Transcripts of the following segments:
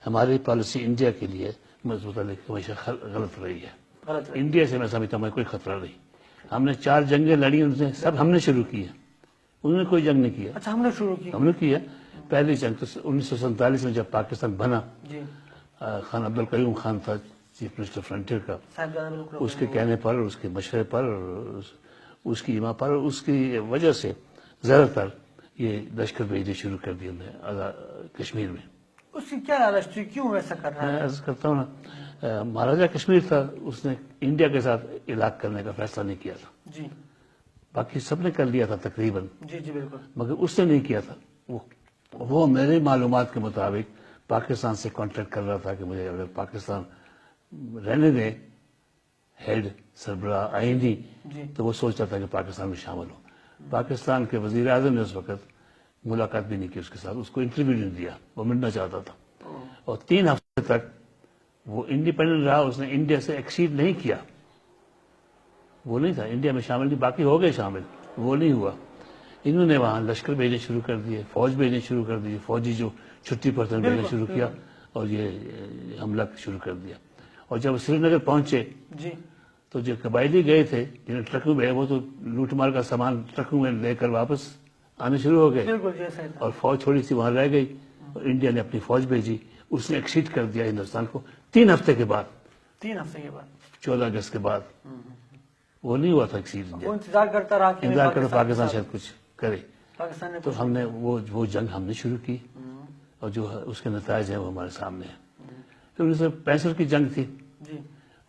ہماری policy India کے لیے متعلق ہمیشہ غلط رہی ہے. انڈیا سے میں سمجھتا ہوں کوئی خطرہ نہیں. ہم نے 4 جنگیں لڑی، ان سے سب ہم نے شروع کی ہیں، انہوں نے کوئی جنگ نہیں کیا. اچھا، ہم نے شروع کی. ہم نے کیا. پہلی جنگ تو 1947 میں جب پاکستان بنا، خان عبدالقیوم خان تھا چیف منسٹر فرنٹیئر کا، اس کے کہنے پر، اس کے مشورے پر، اس کی ایما پر، اس کی وجہ سے زیادہ تر یہ لشکر بھیجنے شروع کر دیا ہم نے کشمیر میں. اس کی کیا رجسٹری، کیوں ایسا کر رہا ہے؟ میں عرض کرتا ہوں نا، مہاراجہ کشمیر تھا، اس نے انڈیا کے ساتھ علاقہ کرنے کا فیصلہ نہیں کیا تھا. جی. باقی سب نے کر لیا تھا تقریباً. جی جی بالکل. مگر اس نے نہیں کیا تھا. وہ میری معلومات کے مطابق پاکستان سے کانٹیکٹ کر رہا تھا کہ مجھے اگر پاکستان رہنے دیں ہیڈ سربراہ آئینی، تو وہ سوچتا تھا کہ پاکستان میں شامل ہو. پاکستان کے وزیر اعظم نے اس وقت ملاقات بھی نہیں کی اس کے ساتھ، اس کو انٹرویو نہیں دیا، وہ ملنا چاہتا تھا. اور 3 ہفتے تک وہ انڈیپینڈنٹ رہا، اس نے انڈیا سے ایکسیڈ نہیں کیا. وہ نہیں تھا انڈیا میں شامل، نہیں، باقی ہو گئے شامل، وہ نہیں ہوا. انہوں نے وہاں لشکر بھیجنے شروع کر دیے، فوج بھیجنے شروع کر دی، فوجی جو چھٹی پر تھے بھیجنا شروع کیا، اور یہ حملہ شروع کر دیا. اور جب سری نگر پہنچے تو جو قبائلی گئے تھے جنہیں ٹرکوں میں، وہ تو لوٹ مار کا سامان ٹرکوں میں لے کر واپس آنے شروع ہو گئے، اور فوج تھوڑی سی وہاں رہ گئی. اور انڈیا نے اپنی فوج بھیجی، اس نے ایکسیڈ کر دیا ہندوستان کو 3 ہفتے کے بعد. 14 اگست کے بعد وہ نہیں ہوا تھا ایکسیڈ. انتظار کرتا رہا، انتظار کرتا پاکستان شاید کچھ کرے. تو ہم نے وہ جنگ ہم نے شروع کی، اور جو اس کے نتائج ہیں وہ ہمارے سامنے ہیں. پھر 1965 کی جنگ تھی،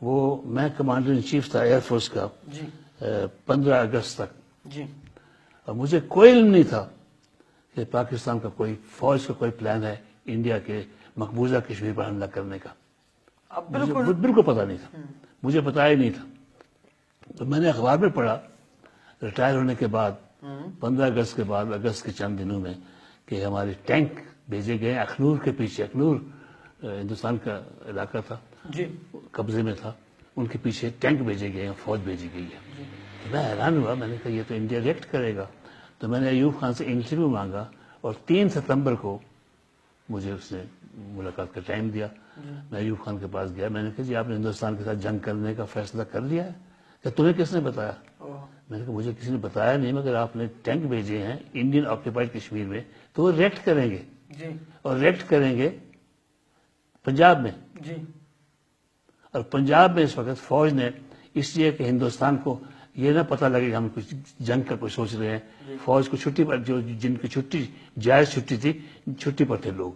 وہ میں کمانڈر ان چیف تھا ایئر فورس کا 15 اگست تک. اور مجھے کوئی علم نہیں تھا کہ پاکستان کا کوئی فوج کا کوئی پلان ہے انڈیا کے مقبوضہ کشمیر پر حملہ کرنے کا. بالکل پتا نہیں تھا، مجھے پتا ہی نہیں تھا. تو میں نے اخبار میں پڑھا ریٹائر ہونے کے بعد 15 اگست کے بعد، اگست کے چند دنوں میں، کہ ہمارے ٹینک بھیجے گئے اخنور کے پیچھے. اخنور ہندوستان کا علاقہ تھا، قبضے میں تھا، ان کے پیچھے ٹینک بھیجے گئے ہیں، فوج بھیجی گئی ہے. میں حیران ہوا، میں نے کہا یہ تو انڈیا ریئیکٹ کرے گا. تو میں نے ایوب خان سے انٹرویو مانگا، اور 3 ستمبر کو مجھے اس نے ملاقات کا ٹائم دیا. میں ایوب خان کے پاس گیا، میں نے کہا جی آپ نے ہندوستان کے ساتھ جنگ کرنے کا فیصلہ کر لیا ہے؟ کہ تمہیں کس نے بتایا؟ میں نے کہا مجھے کسی نے بتایا نہیں، مگر آپ نے ٹینک بھیجے ہیں انڈین آکوپائڈ کشمیر میں، تو وہ ریئیکٹ کریں گے، اور ریئیکٹ کریں گے پنجاب میں. اور پنجاب میں اس وقت فوج نے، اس لیے کہ ہندوستان کو یہ نہ پتہ لگے کہ ہم کچھ جنگ کا کوئی سوچ رہے ہیں، فوج کو چھٹی پر، جو جن کی چھٹی جائز چھٹی تھی، چھٹی پر تھے لوگ،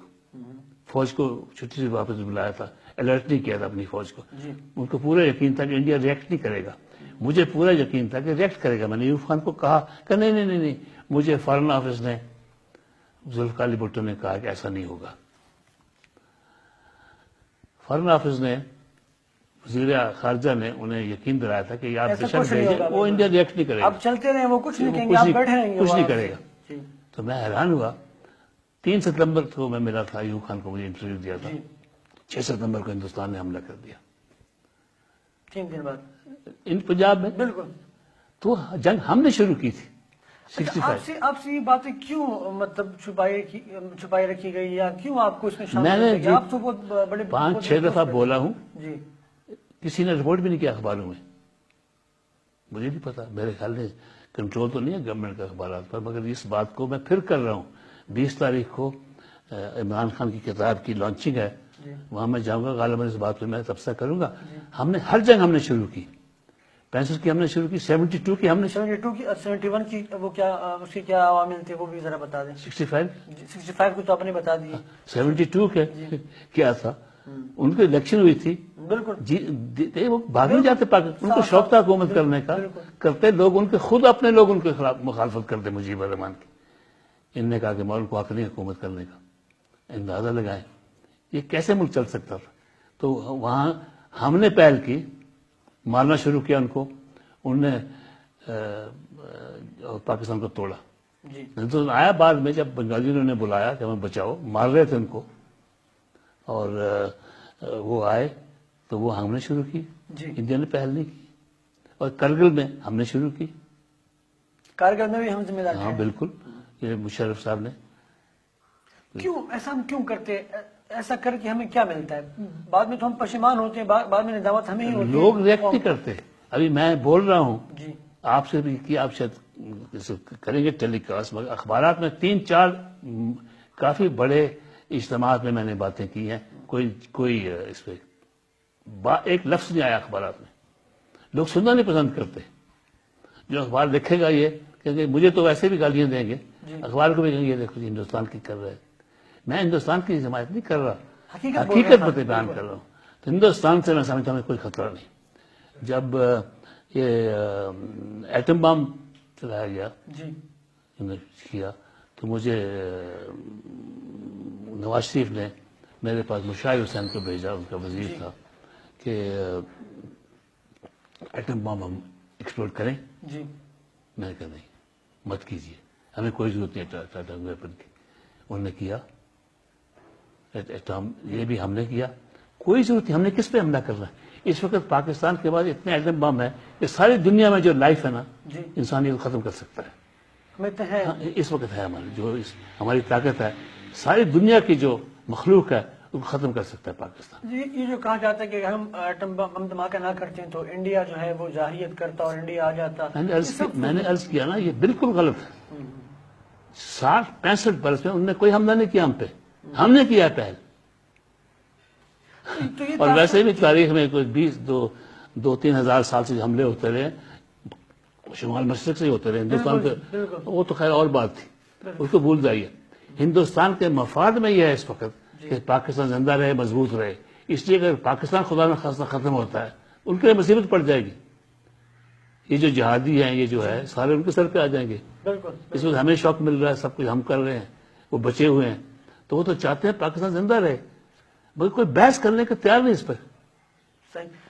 فوج کو چھٹی سے واپس بلایا تھا، الرٹ نہیں کیا تھا اپنی فوج کو. ان کو پورا یقین تھا کہ انڈیا ریئیکٹ نہیں کرے گا. مجھے پورا یقین تھا کہ ریئیکٹ کرے گا. میں نے ایوب خان کو کہا کہ نہیں، مجھے فارن آفس نے، ذوالفقار علی بھٹو نے کہا کہ ایسا نہیں ہوگا. فارن آفس نے، وزیر خارجہ نے انہیں یقین دلایا تھا کہ آپ بشک بھیجیں، وہ انڈیا ریئیکٹ نہیں کرے گا. اب چلتے رہے، وہ کچھ نہیں کہیں گے، آپ بیٹھے رہیں گے، کچھ نہیں کرے گا. تو میں حیران ہوا. 3 ستمبر کو میں ملا تھا ایوب خان کو، مجھے انٹرویو دیا تھا. 6 ستمبر کو ہندوستان نے حملہ کر دیا، 3 دن بعد پنجاب میں. بالکل. تو جنگ ہم نے شروع کی تھی. آپ سے یہ باتیں کیوں مطلب چھپائی رکھی گئی، یا کیوں آپ کو اس میں شامل؟ میں نے آپ تو بہت بڑے 5-6 دفعہ بولا ہوں، کسی نے رپورٹ بھی نہیں کیا اخباروں میں. مجھے نہیں پتا، میرے خیال میں کنٹرول تو نہیں ہے گورنمنٹ کا اخبارات پر. مگر اس بات کو میں پھر کر رہا ہوں. 20 تاریخ کو عمران خان کی کتاب کی لانچنگ ہے، وہاں میں جاؤں گا، غالباً اس بات پہ میں تبصرہ کروں گا. ہم نے ہر جنگ ہم نے شروع کی. 65 کی ہم نے شروع کی، 72 کی ہم نے، 72 کی، 71 کی وہ کیا، اس کے کیا عوامل تھے وہ بھی ذرا بتا دیں. 65 کو تو آپ نے بتا دی. 72 کے کیا تھا، ان کی الیکشن ہوئی تھی. بالکل. وہ بھاگ نہیں جاتے پاکستان، ان کو شوق تھا حکومت کرنے کا، کرتے لوگ ان کے خود اپنے لوگ ان کے خلاف مخالفت کرتے مجیب الرحمان کی. ان نے کہا کہ مولوی کو حق نہیں حکومت کرنے کا. اندازہ لگائیں یہ کیسے ملک چل سکتا تھا. تو وہاں ہم نے پہل کی، مارنا شروع کیا ان کو. انہوں نے پاکستان کو توڑا. تو آیا بعد میں جب بنگالیوں نے بلایا کہ ہمیں بچاؤ، مار رہے تھے ان کو، اور وہ آئے تو وہ ہم نے شروع کی. انڈیا نے پہل نہیں کی. اور کرگل میں ہم نے شروع کی. کارگل میں بھی ہم ذمہ دار ہیں. ہاں بالکل. یہ مشرف صاحب نے. کیوں ایسا ہم کیوں کرتے؟ ایسا کر کے ہمیں کیا ملتا ہے؟ بعد میں تو ہم پشیمان ہوتے ہیں، بعد میں ندامت ہمیں ہی ہوتی ہے. لوگ ریئیکٹ نہیں کرتے. ابھی میں بول رہا ہوں جی آپ سے بھی کہ آپ شاید کریں گے ٹیلی کاسٹ، مگر اخبارات میں 3-4 کافی بڑے اجتماعات میں نے باتیں کی ہیں، کوئی اس پہ ایک لفظ نہیں آیا اخبارات میں. لوگ سننا نہیں پسند کرتے. جو اخبار لکھے گا یہ کہ مجھے تو ویسے بھی گالیاں دیں گے، اخبار کو بھی کہیں گے دیکھو جی ہندوستان کی کر رہے. میں ہندوستان کی حمایت نہیں کر رہا، حقیقت بتے بیان کر رہا ہوں. تو ہندوستان سے میں سمجھتا ہوں کوئی خطرہ نہیں. جب یہ ایٹم بم چلایا گیا کیا تو مجھے نواز شریف نے میرے پاس مشاہد حسین کو بھیجا، ان کا وزیر تھا، کہ ایٹم بم ہم ایکسپلورٹ کریں. میں نے کہا نہیں مت کیجیے، ہمیں کوئی ضرورت نہیں ایٹم ویپن کی. انہوں نے کیا، یہ بھی ہم نے کیا. کوئی ضرورت نہیں. ہم نے کس پہ حملہ کرنا ہے؟ اس وقت پاکستان کے بعد اتنے ایٹم بم ہے کہ ساری دنیا میں جو لائف ہے نا انسانیت ختم کر سکتا ہے. اس وقت ہے ہماری طاقت ہے، ساری دنیا کی جو مخلوق ہے اس کو ختم کر سکتا ہے پاکستان. یہ جو کہا جاتا ہے کہ ہم ایٹم بم دھماکہ نہ کرتے ہیں تو انڈیا جو ہے وہ جارحیت کرتا اور انڈیا آ جاتا. میں نے عرض کیا نا یہ بالکل غلط ہے. 60-65 برس میں انہوں نے کوئی حملہ نہیں کیا ہم پہ، ہم نے کیا پہل. اور ویسے بھی تاریخ میں کوئی 2-3 ہزار سال سے حملے ہوتے رہے، شمال مشرق سے ہی ہوتے رہے ہندوستان کے. وہ تو خیر اور بات تھی، اس کو بھول جائیے. ہندوستان کے مفاد میں یہ ہے اس وقت کہ پاکستان زندہ رہے، مضبوط رہے. اس لیے اگر پاکستان خدا نہ خواستہ ختم ہوتا ہے ان کے لیے مصیبت پڑ جائے گی. یہ جو جہادی ہیں یہ جو ہے سارے ان کے سر پہ آ جائیں گے. اس وقت ہمیں شوق مل رہا ہے، سب کچھ ہم کر رہے ہیں، وہ بچے ہوئے ہیں. تو وہ تو چاہتے ہیں پاکستان زندہ رہے، مگر کوئی بحث کرنے کا تیار نہیں اس پر.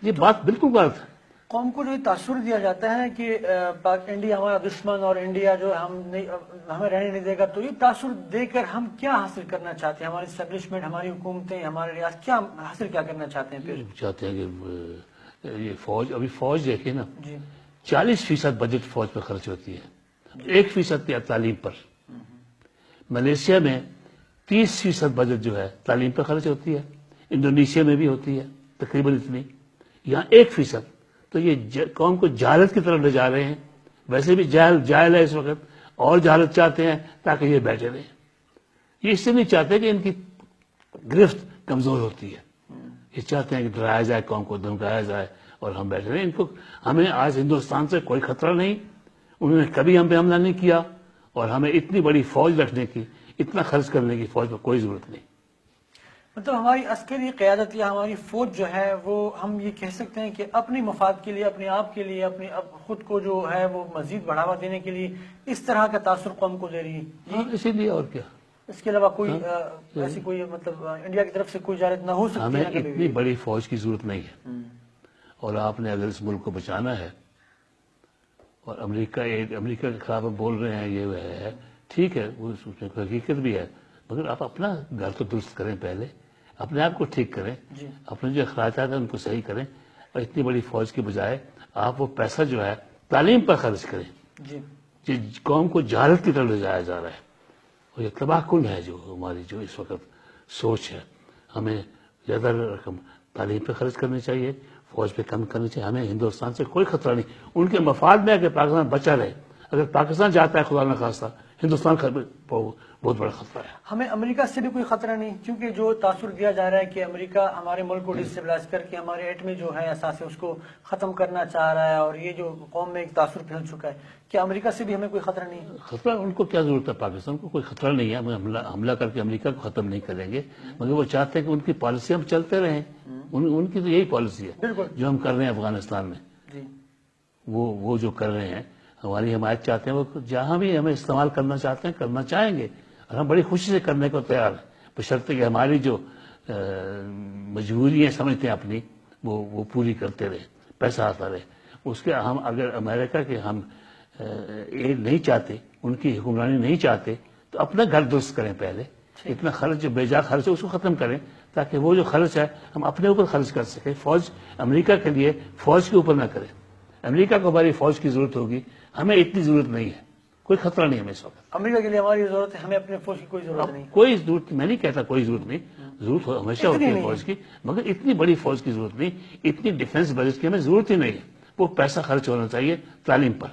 یہ بات بالکل غلط ہے. قوم کو جو تاثر دیا جاتا ہے کہ انڈیا ہمارا دشمن اور انڈیا جو ہمیں رہنے نہیں دے گا، تو یہ تاثر دے کر ہم کیا حاصل کرنا چاہتے ہیں؟ ہماری اسٹیبلشمنٹ، ہماری حکومتیں، ہمارے ریاست کیا حاصل کیا کرنا چاہتے ہیں؟ پھر چاہتے ہیں کہ یہ فوج، ابھی فوج دیکھیں نا، 40% بجٹ فوج پر خرچ ہوتی ہے، 1% تعلیم پر. ملیشیا میں 30% بجٹ جو ہے تعلیم پر خرچ ہوتی ہے، انڈونیشیا میں بھی ہوتی ہے تقریباً اتنی. یہاں 1%. تو یہ قوم کو جہالت کی طرف لے جا رہے ہیں. ویسے بھی جاہل ہے اس وقت، اور جہالت چاہتے ہیں تاکہ یہ بیٹھے رہیں. یہ اس سے نہیں چاہتے کہ ان کی گرفت کمزور ہوتی ہے، یہ چاہتے ہیں کہ ڈرایا جائے، قوم کو دھمکایا جائے اور ہم بیٹھے رہیں. ہمیں آج ہندوستان سے کوئی خطرہ نہیں. انہوں نے کبھی ہم پہ حملہ نہیں کیا، اور ہمیں اتنی بڑی فوج رکھنے کی، اتنا خرچ کرنے کی فوج پر کوئی ضرورت نہیں. مطلب ہماری عسکری قیادت یا ہماری فوج جو ہے وہ ہم یہ کہہ سکتے ہیں کہ اپنی مفاد کے لیے، اپنے آپ کے لیے، اپنی خود کو جو ہے وہ مزید بڑھاوا دینے کے لیے اس طرح کا تاثر قوم کو دے رہی ہے. اسی لیے اور کیا. اس کے علاوہ کوئی ایسی کوئی مطلب انڈیا کی طرف سے کوئی اجازت نہ ہو سکتی. ہمیں اتنی بڑی فوج کی ضرورت نہیں ہے. اور آپ نے اگر اس ملک کو بچانا ہے، اور امریکہ کے خلاف بول رہے ہیں، یہ ہے ٹھیک ہے، اس میں کوئی حقیقت بھی ہے، مگر آپ اپنا گھر تو درست کریں، پہلے اپنے آپ کو ٹھیک کریں، اپنے جو اخراجات ہیں ان کو صحیح کریں. اور اتنی بڑی فوج کے بجائے آپ وہ پیسہ جو ہے تعلیم پر خرچ کریں. جی قوم کو جہالت کی طرف لے جایا جا رہا ہے، اور یہ تباہ کن ہے جو ہماری جو اس وقت سوچ ہے. ہمیں زیادہ رقم تعلیم پہ خرچ کرنی چاہیے، فوج پہ کم کرنی چاہیے. ہمیں ہندوستان سے کوئی خطرہ نہیں. ان کے مفاد میں ہے کہ پاکستان بچا رہے. اگر پاکستان جاتا ہے خدا نہ خواستہ، ہندوستان بہت بڑا خطرہ ہے. ہمیں امریکہ سے بھی کوئی خطرہ نہیں، کیونکہ جو تاثر دیا جا رہا ہے کہ امریکہ ہمارے ملک کو ڈسٹیبلائز کر کے ہمارے ایٹمی جو ہے اثاثے اس کو ختم کرنا چاہ رہا ہے، اور یہ جو قوم میں ایک تاثر پھیل چکا ہے. کیا امریکہ سے بھی ہمیں کوئی خطرہ نہیں؟ خطرہ ان کو کیا ضرورت ہے؟ پاکستان کو کوئی خطرہ نہیں ہے. ہم حملہ کر کے امریکہ کو ختم نہیں کریں گے، مگر وہ چاہتے ہیں کہ ان کی پالیسی ہم چلتے رہیں. ان کی تو یہی پالیسی ہے جو ہم کر رہے ہیں افغانستان میں. وہ جو کر رہے ہیں ہماری حمایت چاہتے ہیں، وہ جہاں بھی ہمیں استعمال کرنا چاہتے ہیں کرنا چاہیں گے، اور ہم بڑی خوشی سے کرنے کو تیار ہیں، بشرطے کہ ہماری جو مجبوریاں سمجھتے ہیں اپنی وہ پوری کرتے رہے، پیسہ آتا رہے. اس کے ہم اگر امریکہ کے ہم ایڈ نہیں چاہتے، ان کی حکمرانی نہیں چاہتے، تو اپنا گھر درست کریں پہلے. اتنا خرچ جو بے جا خرچ ہے اس کو ختم کریں، تاکہ وہ جو خرچ ہے ہم اپنے اوپر خرچ کر سکیں. فوج امریکہ کے لیے فوج کے اوپر نہ کریں. امریکہ کو ہماری فوج کی ضرورت ہوگی، ہمیں اتنی ضرورت نہیں ہے. کوئی خطرہ نہیں ہمیں اس وقت. امریکہ کے لیے ہماری ضرورت ہے, ہمیں اپنے فوج کی کوئی ضرورت نہیں. کوئی ضرورت, میں نہیں کہتا کوئی ضرورت نہیں, ضرورت ہمیشہ ہوتی ہے فوج کی, مگر اتنی بڑی فوج کی ضرورت نہیں, اتنی ڈیفنس بجٹ کی ہمیں ضرورت ہی نہیں ہے. وہ پیسہ خرچ ہونا چاہیے تعلیم پر.